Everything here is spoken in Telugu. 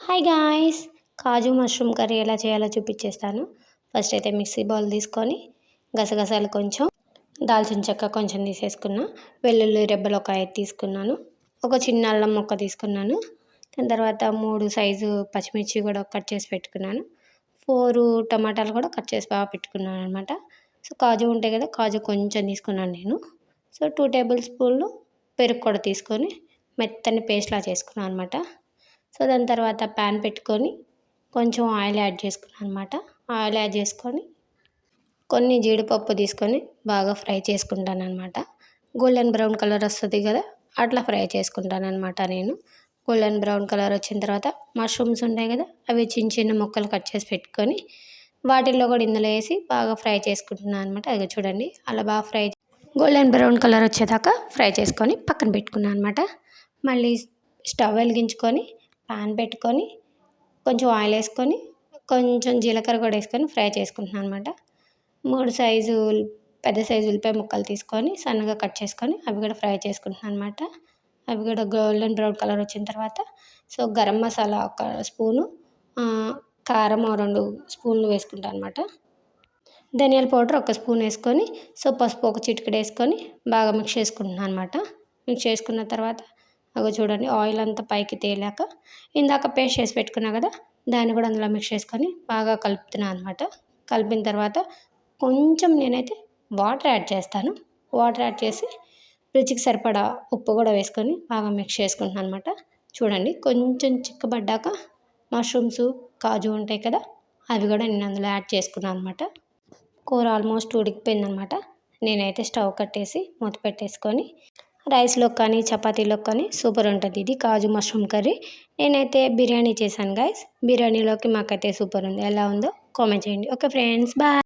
హాయ్ గాయ్స్, కాజు మష్రూమ్ కర్రీ ఎలా చేయాలో చూపించేస్తాను. ఫస్ట్ అయితే మిక్సీ బౌల్ తీసుకొని గసగసాలు కొంచెం, దాల్చిన చెక్క కొంచెం తీసేసుకున్న, వెల్లుల్లి రెబ్బలు ఒక 5 తీసుకున్నాను, ఒక చిన్న అల్లం ముక్క తీసుకున్నాను. దాని తర్వాత 3 సైజు పచ్చిమిర్చి కూడా కట్ చేసి పెట్టుకున్నాను. 4 టమాటాలు కూడా కట్ చేసి బాగా పెట్టుకున్నాను అనమాట. సో కాజు ఉంటాయి కదా, కాజు కొంచెం తీసుకున్నాను నేను. సో 2 టేబుల్ స్పూన్లు పెరుగు కూడా తీసుకొని మెత్తని పేస్ట్లా చేసుకున్నాను అనమాట. సో దాని తర్వాత ప్యాన్ పెట్టుకొని కొంచెం ఆయిల్ యాడ్ చేసుకున్నాను అనమాట. ఆయిల్ యాడ్ చేసుకొని కొన్ని జీడిపప్పు తీసుకొని బాగా ఫ్రై చేసుకుంటాను అనమాట. గోల్డెన్ బ్రౌన్ కలర్ వస్తుంది కదా, అట్లా ఫ్రై చేసుకుంటాను అనమాట నేను. గోల్డెన్ బ్రౌన్ కలర్ వచ్చిన తర్వాత మష్రూమ్స్ ఉంటాయి కదా, అవి చిన్న చిన్న ముక్కలు కట్ చేసి పెట్టుకొని వాటిల్లో కూడా ఇందులో వేసి బాగా ఫ్రై చేసుకుంటున్నాను అనమాట. అది చూడండి, అలా బాగా ఫ్రై గోల్డెన్ బ్రౌన్ కలర్ వచ్చేదాకా ఫ్రై చేసుకొని పక్కన పెట్టుకున్నాను అనమాట. మళ్ళీ స్టవ్ వెలిగించుకొని పాన్ పెట్టుకొని కొంచెం ఆయిల్ వేసుకొని కొంచెం జీలకర్ర కూడా వేసుకొని ఫ్రై చేసుకుంటున్నాను అనమాట. 3 సైజు పెద్ద సైజు ఉల్లిపాయ ముక్కలు తీసుకొని సన్నగా కట్ చేసుకొని అవి కూడా ఫ్రై చేసుకుంటున్నాను అనమాట. అవి కూడా గోల్డెన్ బ్రౌన్ కలర్ వచ్చిన తర్వాత సో గరం మసాలా ఒక స్పూను, కారం 2 స్పూన్లు వేసుకుంటాను అనమాట. ధనియాల పౌడర్ ఒక స్పూన్ వేసుకొని సో పసుపు ఒక చిటికెడు వేసుకొని బాగా మిక్స్ చేసుకుంటున్నాను అనమాట. మిక్స్ చేసుకున్న తర్వాత అగో చూడండి, ఆయిల్ అంతా పైకి తేలాక ఇందాక పేస్ట్ చేసి పెట్టుకున్నా కదా, దాన్ని కూడా అందులో మిక్స్ చేసుకొని బాగా కలుపుతున్నాను అనమాట. కలిపిన తర్వాత కొంచెం నేనైతే వాటర్ యాడ్ చేస్తాను. వాటర్ యాడ్ చేసి రుచికి సరిపడా ఉప్పు కూడా వేసుకొని బాగా మిక్స్ చేసుకుంటున్నాను అనమాట. చూడండి, కొంచెం చిక్కబడ్డాక మష్రూమ్స్ కాజు ఉంటాయి కదా, అవి కూడా నేను అందులో యాడ్ చేసుకున్నాను అనమాట. కూర ఆల్మోస్ట్ ఉడికిపోయిందనమాట. నేనైతే స్టవ్ కట్టేసి మూత పెట్టేసుకొని రైస్లో కానీ చపాతీలో కానీ సూపర్ ఉంటుంది ఇది కాజు మష్రూమ్ కర్రీ. నేనైతే బిర్యానీ చేశాను గైస్. బిర్యానీలోకి మాకైతే సూపర్ ఉంది. ఎలా ఉందో కామెంట్ చేయండి. Okay friends, bye.